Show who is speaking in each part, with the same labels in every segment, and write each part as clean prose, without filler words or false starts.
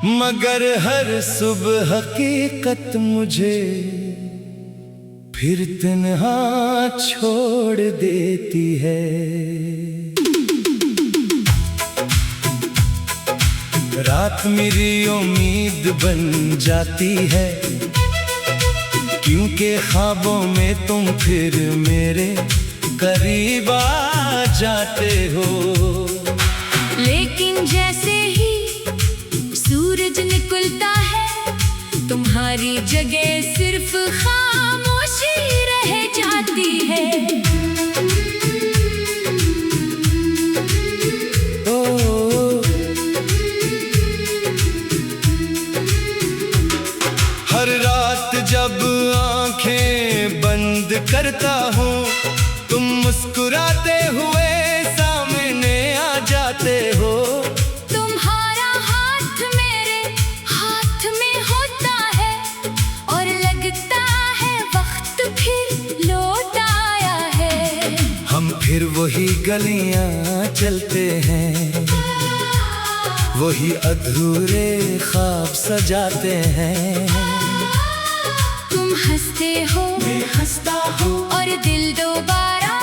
Speaker 1: मगर हर सुबह हकीकत मुझे फिर तन्हा छोड़ देती है। रात मेरी उम्मीद बन जाती है, क्योंकि ख्वाबों में तुम फिर मेरे करीब आ जाते हो।
Speaker 2: लेकिन जैसे ही सूरज निकलता है, तुम्हारी जगह सिर्फ खामोशी रह जाती है।
Speaker 1: हर रात जब आंखें बंद करता हूँ, तुम मुस्कुराते हुए सामने आ जाते हो।
Speaker 2: तुम्हारा हाथ मेरे हाथ में होता है और लगता है वक्त फिर लौट आया है।
Speaker 1: हम फिर वही गलियां चलते हैं, वही अधूरे ख्वाब सजाते हैं।
Speaker 2: तुम हंसते हो,
Speaker 1: मैं हंसता हूँ,
Speaker 2: और दिल दोबारा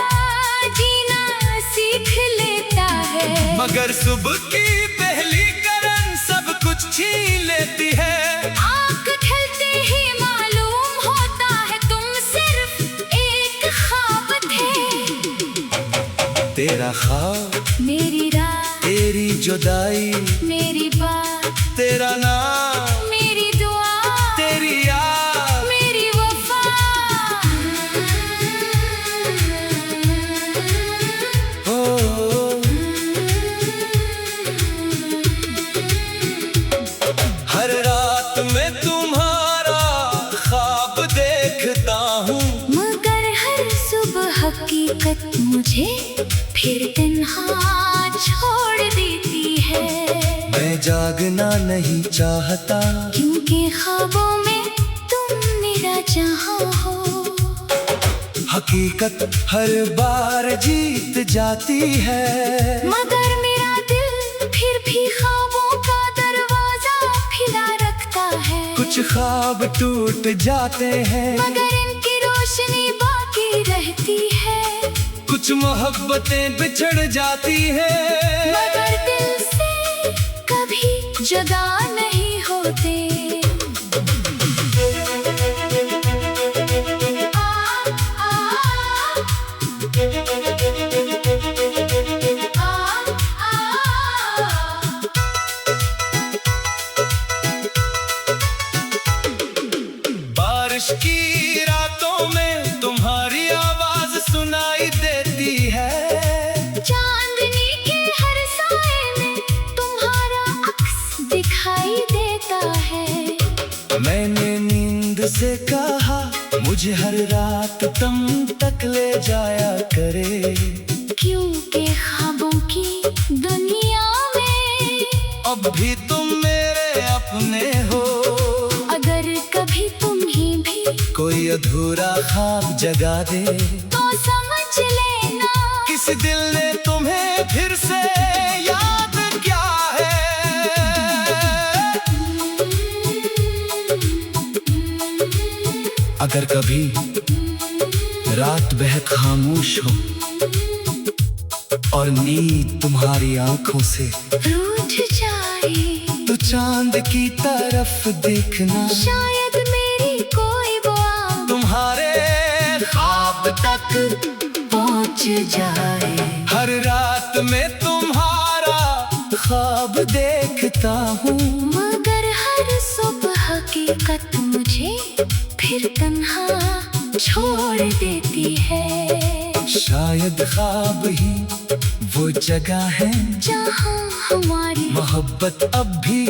Speaker 2: जीना सीख लेता है।
Speaker 1: मगर सुबह की पहली किरण सब कुछ छीन लेती है।
Speaker 2: आँख खुलते ही मालूम होता है तुम सिर्फ एक ख्वाब थे।
Speaker 1: तेरा ख्वाब,
Speaker 2: मेरी रात,
Speaker 1: तेरी जुदाई,
Speaker 2: मेरी बात,
Speaker 1: तेरा नाम,
Speaker 2: मेरी दुआ,
Speaker 1: तेरी याद,
Speaker 2: मेरी वफा।
Speaker 1: ओ, हर रात में तुम्हारा ख्वाब देखता हूँ,
Speaker 2: मगर हर सुबह हकीकत मुझे फिर तन्हा छोड़ देती है।
Speaker 1: मैं जागना नहीं चाहता,
Speaker 2: क्योंकि ख्वाबों में तुम मेरा जहां हो।
Speaker 1: हकीकत हर बार जीत जाती है,
Speaker 2: मगर मेरा दिल फिर भी ख्वाबों का दरवाजा खुला रखता है।
Speaker 1: कुछ ख्वाब टूट जाते हैं,
Speaker 2: मगर इनकी रोशनी बाकी रहती है।
Speaker 1: कुछ मोहब्बतें बिछड़ जाती हैं,
Speaker 2: मगर दिल से कभी जुदा नहीं होते।
Speaker 1: बारिश की रातों में तुम्हारी आवाज सुनाई देती है।
Speaker 2: चांदनी के हर साए में तुम्हारा अक्स दिखाई देता है।
Speaker 1: मैंने नींद से कहा मुझे हर रात तुम तक ले जाया करे,
Speaker 2: क्योंकि ख्वाबों की दुनिया में
Speaker 1: अब भी तुम मेरे अपने हो।
Speaker 2: अगर कभी तुम्हें भी
Speaker 1: कोई अधूरा ख्वाब जगा दे,
Speaker 2: तो समझ लेना
Speaker 1: किस दिल ने तुम्हें फिर से याद किया है। अगर कभी रात बेहद खामोश हो और नींद तुम्हारी आंखों से
Speaker 2: रूठ जाए,
Speaker 1: तो चांद की तरफ देखना,
Speaker 2: शायद मेरी कोई दुआ
Speaker 1: तुम्हारे ख्वाब तक
Speaker 2: पहुंच जाए।
Speaker 1: हर रात में तुम्हारा ख्वाब देखता हूँ,
Speaker 2: मगर हर सुबह हकीकत मुझे फिर तन्हा छोड़ देती है।
Speaker 1: शायद ख्वाब ही वो जगह है
Speaker 2: जहाँ हमारी
Speaker 1: मोहब्बत अब भी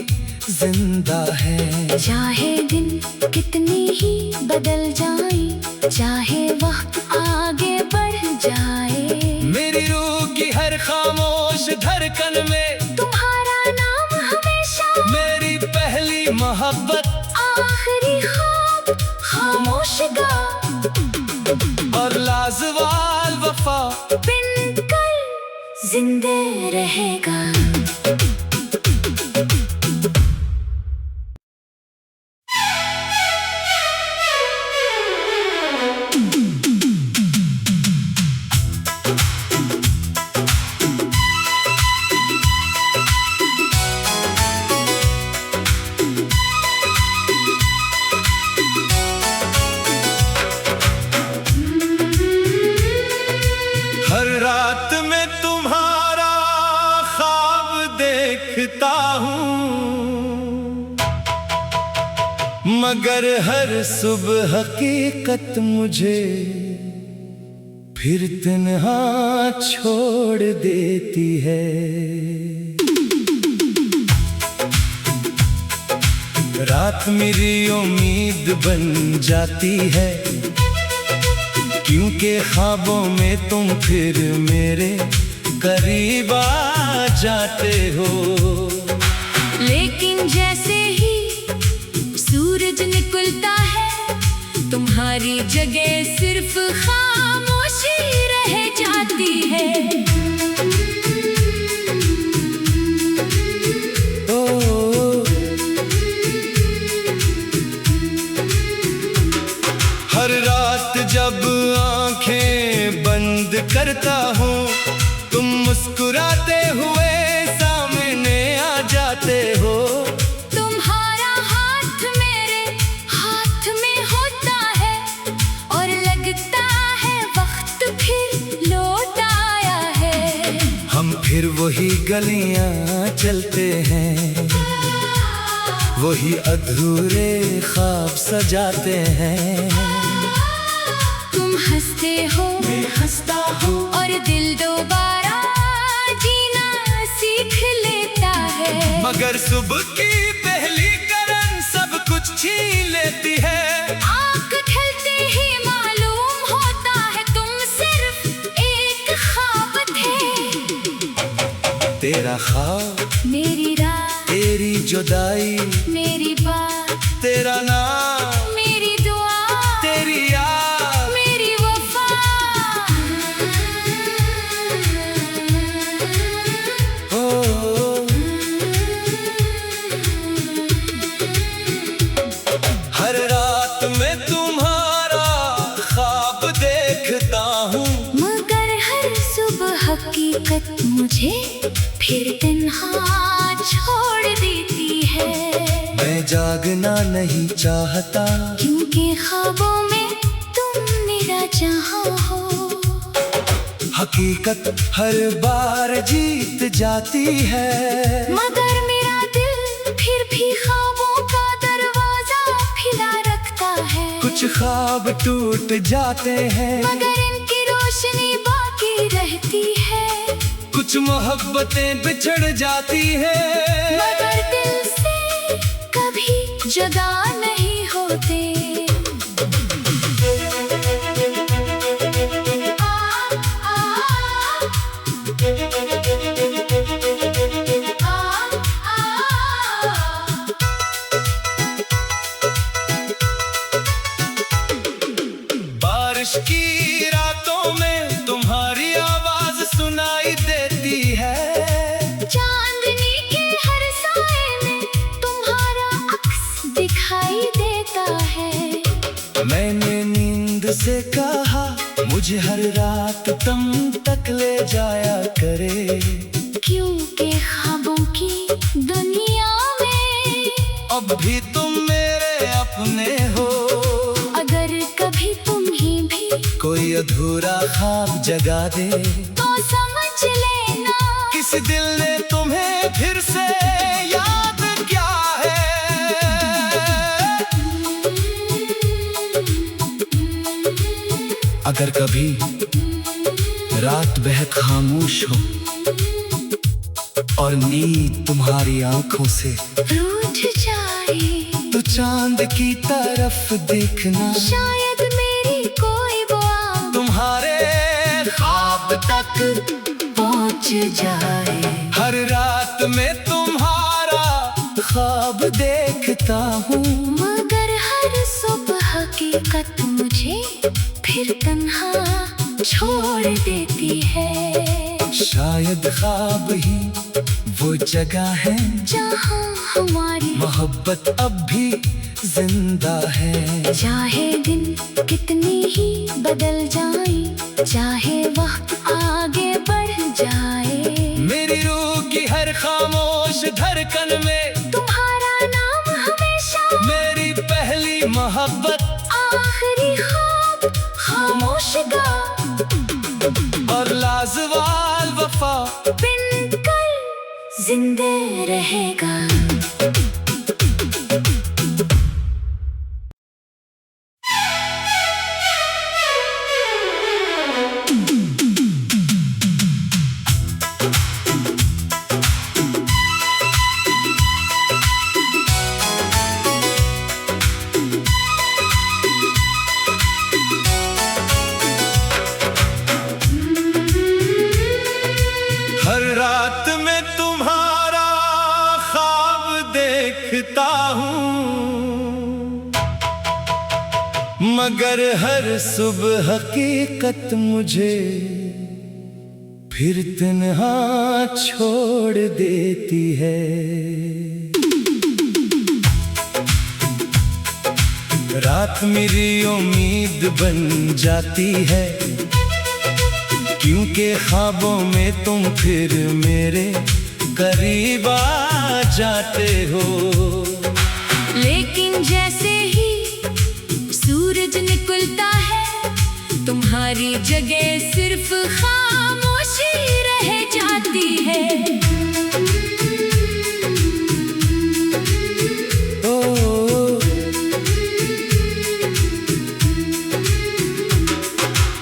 Speaker 1: जिंदा है।
Speaker 2: चाहे दिन कितनी ही बदल जाए, चाहे वक्त आगे बढ़ जाए,
Speaker 1: मेरी रूह की हर खामोश धड़कन में
Speaker 2: तुम्हारा नाम हमेशा
Speaker 1: मेरी पहली मोहब्बत,
Speaker 2: आखिरी ख्वाब खामोश गा
Speaker 1: और लाजवाल वफा
Speaker 2: बिन कल जिंदे रहेगा।
Speaker 1: मगर हर सुबह हकीकत मुझे फिर तन्हा छोड़ देती है। रात मेरी उम्मीद बन जाती है, क्योंकि ख्वाबों में तुम फिर मेरे करीब आ जाते हो।
Speaker 2: लेकिन जैसे ही सूरज निकलता है, तुम्हारी जगह सिर्फ खामोशी रह जाती है।
Speaker 1: हर रात जब आंखें बंद करता हूँ, तुम मुस्कुराते हुए सामने आ जाते हो।
Speaker 2: तुम्हारा हाथ मेरे हाथ में होता है और लगता है वक्त फिर लौट आया है।
Speaker 1: हम फिर वही गलियां चलते हैं, वही अधूरे ख्वाब सजाते हैं।
Speaker 2: तुम हंसते हो,
Speaker 1: मैं हंसता हूँ,
Speaker 2: और दिल दोबारा जीना सीख लेता है।
Speaker 1: मगर सुबह की पहली किरण सब कुछ छीन लेती है।
Speaker 2: आँख खुलते ही मालूम होता है तुम सिर्फ एक ख्वाब थे।
Speaker 1: तेरा ख्वाब,
Speaker 2: मेरी रात,
Speaker 1: तेरी जुदाई,
Speaker 2: मेरी बात,
Speaker 1: तेरा नाम,
Speaker 2: मेरी दुआ,
Speaker 1: तेरी याद,
Speaker 2: मेरी वफा।
Speaker 1: ओ, हर रात में तुम्हारा ख्वाब देखता हूँ,
Speaker 2: मगर हर सुबह हकीकत मुझे फिर तन्हा छोड़ देती है।
Speaker 1: मैं जागना नहीं चाहता,
Speaker 2: क्योंकि ख्वाबों में तुम मेरा जहां हो।
Speaker 1: हकीकत हर बार जीत जाती है,
Speaker 2: मगर मेरा दिल फिर भी ख्वाबों का दरवाजा खुला रखता है।
Speaker 1: कुछ ख्वाब टूट जाते हैं,
Speaker 2: मगर इनकी रोशनी बाकी रहती है।
Speaker 1: कुछ मोहब्बतें बिछड़ जाती है,
Speaker 2: मगर दिल से कभी जुदा नहीं होते।
Speaker 1: बारिश की रातों में तुम्हारी आवाज सुनाई देती है।
Speaker 2: चांदनी के हर साए में तुम्हारा अक्स दिखाई देता है।
Speaker 1: मैंने नींद से कहा मुझे हर रात तुम तक ले जाया करे,
Speaker 2: क्योंकि ख्वाबों की दुनिया में
Speaker 1: अब भी तुम मेरे अपने हो।
Speaker 2: अगर कभी तुम्हें भी
Speaker 1: कोई अधूरा ख्वाब जगा दे,
Speaker 2: तो समझ लेना
Speaker 1: किस दिल ने तुम्हें फिर से याद किया है। अगर कभी रात बेहद खामोश हो और नींद तुम्हारी आंखों से
Speaker 2: रूठ जाए,
Speaker 1: तो चांद की तरफ देखना,
Speaker 2: शायद मेरी कोई दुआ
Speaker 1: तुम्हारे ख्वाब तक
Speaker 2: पहुंच जाए।
Speaker 1: हर रात में तुम्हारा ख्वाब देखता हूँ,
Speaker 2: मगर हर सुबह हकीकत मुझे फिर तन्हा छोड़ देती है।
Speaker 1: शायद ख्वाब ही वो जगह है
Speaker 2: जहाँ हमारी
Speaker 1: मोहब्बत अब भी जिंदा है।
Speaker 2: चाहे दिन कितनी ही बदल जाए, चाहे वक्त आगे बढ़ जाए,
Speaker 1: मेरी रूह की हर खामोश धड़कन में
Speaker 2: तुम्हारा नाम हमेशा
Speaker 1: मेरी पहली मोहब्बत,
Speaker 2: आखिरी ख्वाब खामोश का
Speaker 1: और लाजवाल वफा
Speaker 2: बिन कल जिंदे रहेगा।
Speaker 1: देखता हूँ, मगर हर सुबह हकीकत मुझे फिर तन्हा छोड़ देती है। रात मेरी उम्मीद बन जाती है, क्योंकि ख्वाबों में तुम फिर मेरे करीब आ जाते हो।
Speaker 2: लेकिन जैसे ही सूरज निकलता है, तुम्हारी जगह सिर्फ खामोशी रह जाती है।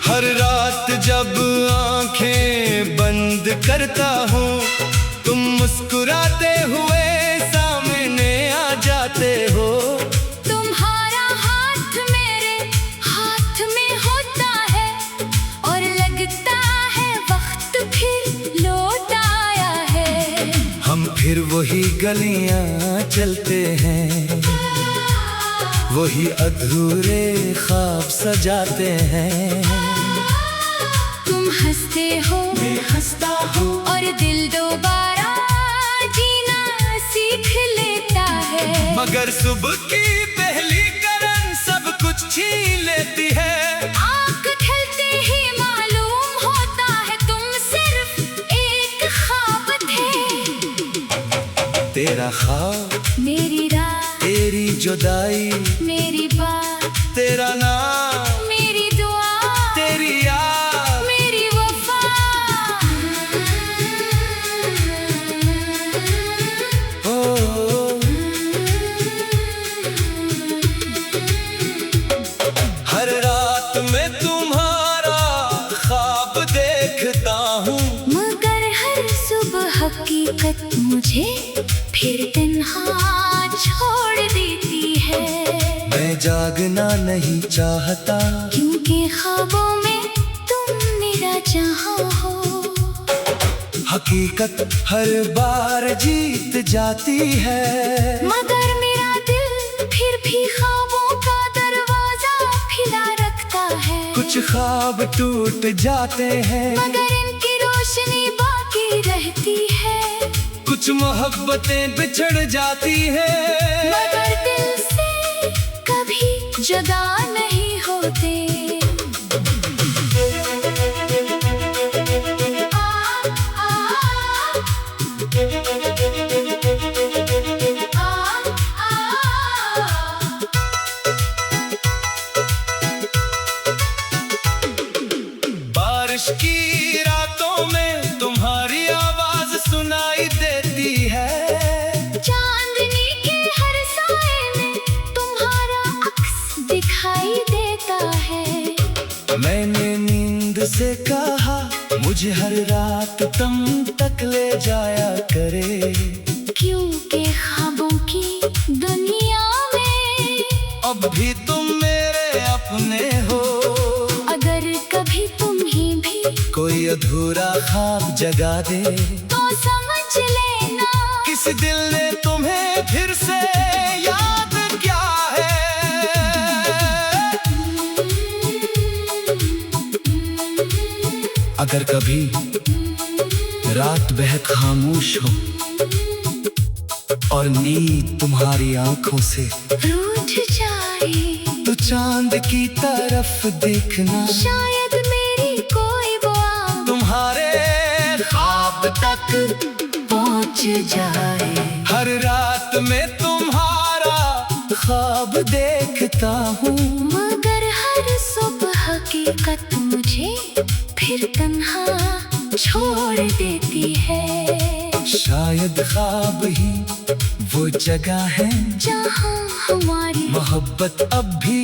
Speaker 1: हर रात जब आंखें बंद करता हूँ, तुम मुस्कुराते हुए सामने आ जाते हो।
Speaker 2: तुम्हारा हाथ मेरे हाथ में होता है और लगता है वक्त फिर लौट आया है।
Speaker 1: हम फिर वही गलियां चलते हैं, वही अधूरे ख्वाब सजाते हैं।
Speaker 2: तुम हंसते हो,
Speaker 1: मैं हंसता हूँ,
Speaker 2: और दिल दोबारा जीना सीख लेता है।
Speaker 1: मगर सुबह की पहली किरण सब कुछ छीन लेती है।
Speaker 2: आँख खुलते ही मालूम होता है तुम सिर्फ एक ख्वाब थे।
Speaker 1: तेरा ख्वाब,
Speaker 2: मेरी रात,
Speaker 1: तेरी जुदाई,
Speaker 2: मेरी बात,
Speaker 1: तेरा नाम,
Speaker 2: मेरी दुआ,
Speaker 1: तेरी याद,
Speaker 2: मेरी वफा।
Speaker 1: ओ, हर रात में तुम्हारा ख्वाब देखता हूँ,
Speaker 2: मगर हर सुबह हकीकत मुझे फिर तन्हा छोड़ देती है।
Speaker 1: मैं जागना नहीं चाहता,
Speaker 2: क्योंकि ख्वाबों में तुम मेरा जहां हो।
Speaker 1: हकीकत हर बार जीत जाती है,
Speaker 2: मगर मेरा दिल फिर भी ख्वाबों का दरवाजा खुला रखता है।
Speaker 1: कुछ ख्वाब टूट जाते हैं,
Speaker 2: मगर इनकी रोशनी बाकी रहती है।
Speaker 1: कुछ मोहब्बतें बिछड़ जाती है,
Speaker 2: मगर दिल से कभी जुदा नहीं होते।
Speaker 1: बारिश की रातों में तुम्हारी आवाज सुनाई देती है।
Speaker 2: चांदनी के हर साए में तुम्हारा अक्स दिखाई देता है।
Speaker 1: मैंने नींद से कहा मुझे हर रात तुम तक ले जाया करे,
Speaker 2: क्योंकि ख्वाबों की दुनिया में
Speaker 1: अब भी तुम मेरे अपने हो।
Speaker 2: अगर कभी तुम ही भी
Speaker 1: कोई अधूरा ख्वाब जगा दे,
Speaker 2: तो समझ लेना
Speaker 1: किस दिल ने तुम्हें फिर से याद किया है। अगर कभी रात बेहद खामोश हो और नींद तुम्हारी आंखों से
Speaker 2: रूठ जाए,
Speaker 1: तो चांद की तरफ देखना,
Speaker 2: शायद मेरी कोई दुआ
Speaker 1: तुम्हारे ख्वाब तक
Speaker 2: पहुंच जाए।
Speaker 1: हर रात में तुम्हारा ख्वाब देखता हूँ,
Speaker 2: मगर हर सुबह हकीकत मुझे फिर तन्हा छोड़ देती है।
Speaker 1: शायद ख्वाब ही वो जगह है
Speaker 2: जहाँ हमारी
Speaker 1: मोहब्बत अब भी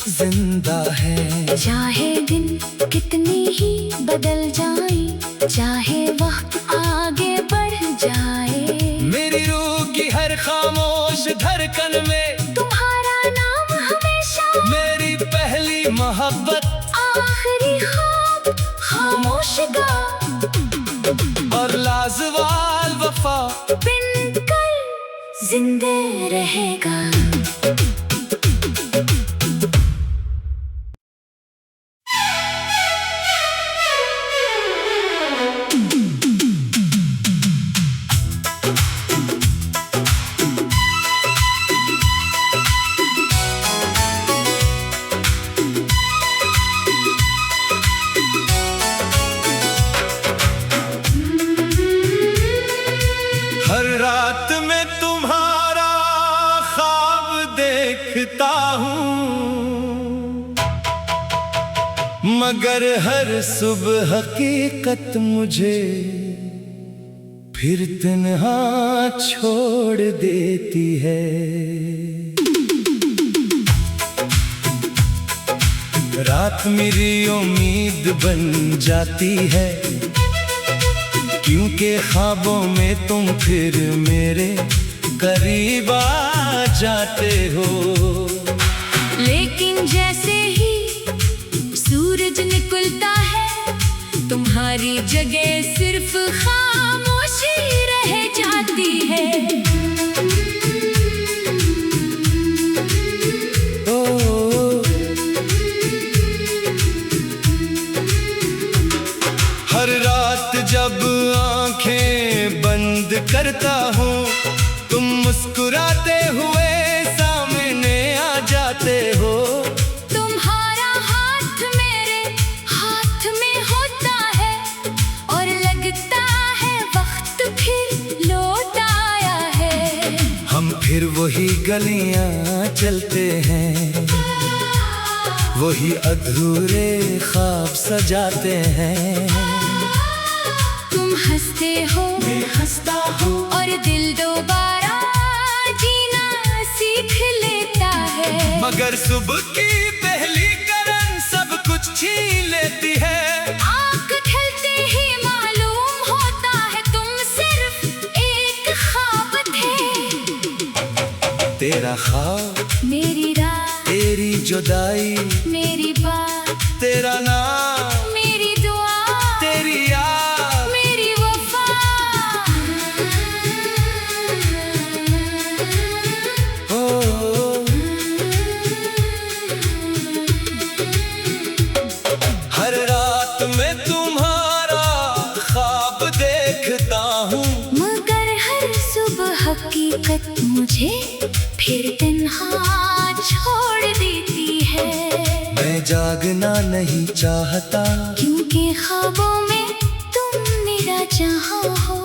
Speaker 1: जिंदा है।
Speaker 2: चाहे दिन कितनी ही बदल जाए, चाहे वक्त आगे बढ़ जाए,
Speaker 1: मेरी रूह की हर खामोश धड़कन में
Speaker 2: तुम्हारा नाम हमेशा
Speaker 1: मेरी पहली मोहब्बत,
Speaker 2: आखिरी ख्वाब खामोश गा,
Speaker 1: और लाजवाल वफा
Speaker 2: बिन कल जिंदे रहेगा।
Speaker 1: हर रात में तुम्हारा ख्वाब देखता हूँ, मगर हर सुबह हकीकत मुझे फिर तन्हा छोड़ देती है। रात मेरी उम्मीद बन जाती है, क्योंकि ख्वाबों में तुम फिर मेरे करीब आ जाते हो।
Speaker 2: लेकिन जैसे ही सूरज निकलता है, तुम्हारी जगह सिर्फ खामोशी रह जाती है।
Speaker 1: हर रात जब आंखें बंद करता हूँ, तुम मुस्कुराते हुए सामने आ जाते हो।
Speaker 2: तुम्हारा हाथ मेरे हाथ में होता है, और लगता है वक्त फिर लौट आया है।
Speaker 1: हम फिर वही गलियां चलते हैं, वही अधूरे ख्वाब सजाते हैं।
Speaker 2: हंसते हो,
Speaker 1: मैं हंसता हूँ,
Speaker 2: और दिल दोबारा जीना सीख लेता है।
Speaker 1: मगर सुबह की पहली किरण सब कुछ छीन लेती है।
Speaker 2: आँख खुलते ही मालूम होता है तुम सिर्फ एक ख्वाब थे।
Speaker 1: तेरा ख्वाब
Speaker 2: मेरी रात,
Speaker 1: तेरी जुदाई
Speaker 2: मेरी बात,
Speaker 1: तेरा नाम
Speaker 2: मेरी दुआ,
Speaker 1: तेरी याद,
Speaker 2: मेरी वफा।
Speaker 1: हर रात में तुम्हारा ख्वाब देखता हूँ,
Speaker 2: मगर हर सुबह हकीकत मुझे फिर तन्हा छोड़ देती है।
Speaker 1: मैं जागना नहीं चाहता,
Speaker 2: क्योंकि ख्वाबों में तुम मेरा जहां हो।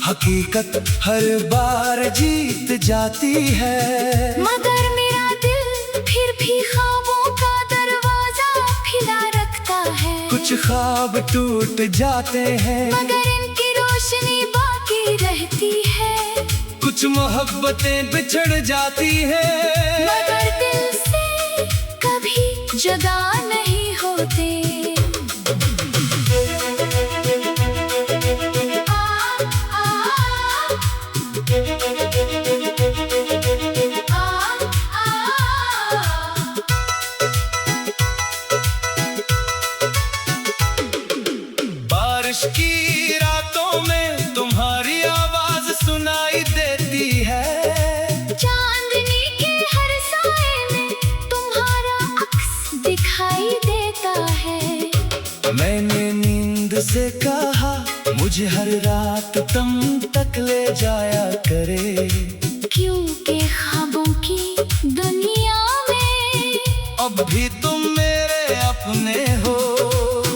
Speaker 1: हकीकत हर बार जीत जाती है,
Speaker 2: मगर मेरा दिल फिर भी ख्वाबों का दरवाजा खुला रखता है।
Speaker 1: कुछ ख्वाब टूट जाते हैं,
Speaker 2: मगर इनकी रोशनी बाकी रहती है।
Speaker 1: कुछ मोहब्बतें बिछड़ जाती है,
Speaker 2: मगर दिल से कभी जुदा नहीं होते।
Speaker 1: बारिश की रातों में तुम्हारी आवाज सुनाई देती है।
Speaker 2: चांदनी के हर साए में तुम्हारा अक्स दिखाई देता है।
Speaker 1: मैंने नींद से कहा मुझे हर रात तुम तक ले जाया करे,
Speaker 2: क्योंकि ख्वाबों की दुनिया में
Speaker 1: अब भी तुम मेरे अपने हो।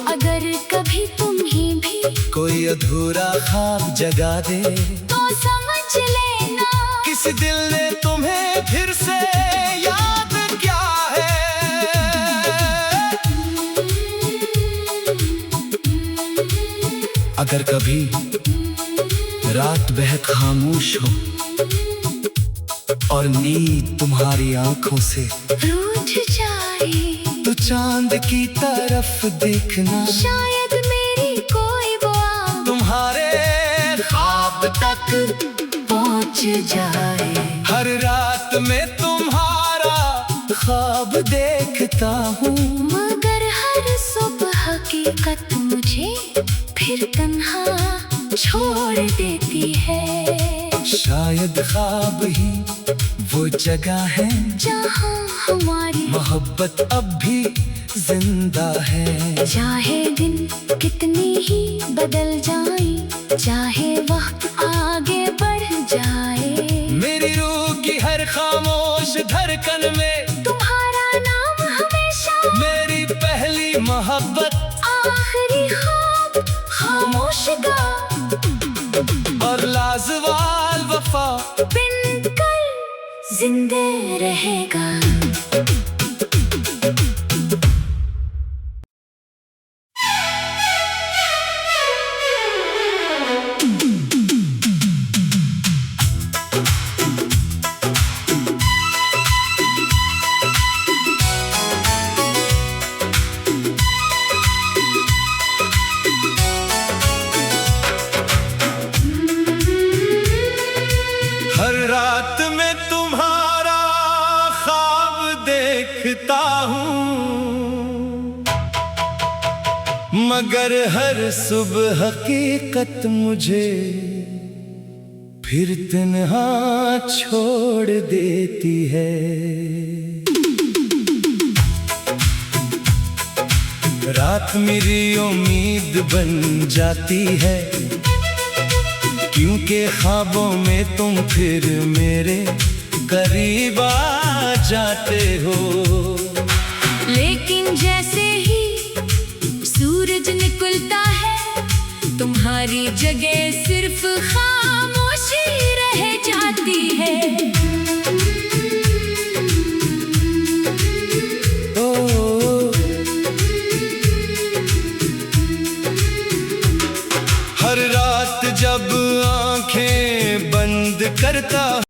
Speaker 2: अगर कभी तुम्हें भी
Speaker 1: कोई अधूरा ख्वाब जगा दे,
Speaker 2: तो समझ लेना
Speaker 1: किसी दिल ने तुम्हें फिर से याद किया है। अगर कभी रात बेहद खामोश हो और नींद तुम्हारी आंखों से
Speaker 2: रूठ जाए,
Speaker 1: तो चांद की तरफ देखना,
Speaker 2: शायद मेरी कोई दुआ
Speaker 1: तुम्हारे ख्वाब तक
Speaker 2: पहुंच जाए।
Speaker 1: हर रात में तुम्हारा ख्वाब देखता हूँ,
Speaker 2: मगर हर सुबह हकीकत मुझे फिर तन्हा छोड़ देती है।
Speaker 1: शायद ख्वाब ही वो जगह है
Speaker 2: जहाँ हमारी
Speaker 1: मोहब्बत अब भी जिंदा है।
Speaker 2: चाहे दिन कितनी ही बदल जाए, चाहे वक्त आगे बढ़ जाए,
Speaker 1: मेरी रूह की हर खामोश धड़कन में
Speaker 2: तुम्हारा नाम हमेशा।
Speaker 1: मेरी पहली मोहब्बत
Speaker 2: आखिरी ख्वाब खामोश का,
Speaker 1: और लाजवाल वफा
Speaker 2: बिन कल जिंदे रहेगा।
Speaker 1: हर रात में तुम्हारा ख्वाब देखता हूँ, मगर हर सुबह हकीकत मुझे फिर तन्हा छोड़ देती है। रात मेरी उम्मीद बन जाती है, क्योंकि ख्वाबों में तुम फिर मेरे करीब आ जाते हो।
Speaker 2: लेकिन जैसे ही सूरज निकलता है, तुम्हारी जगह सिर्फ खामोशी रह जाती है।
Speaker 1: हर रात जब आंखें बंद करता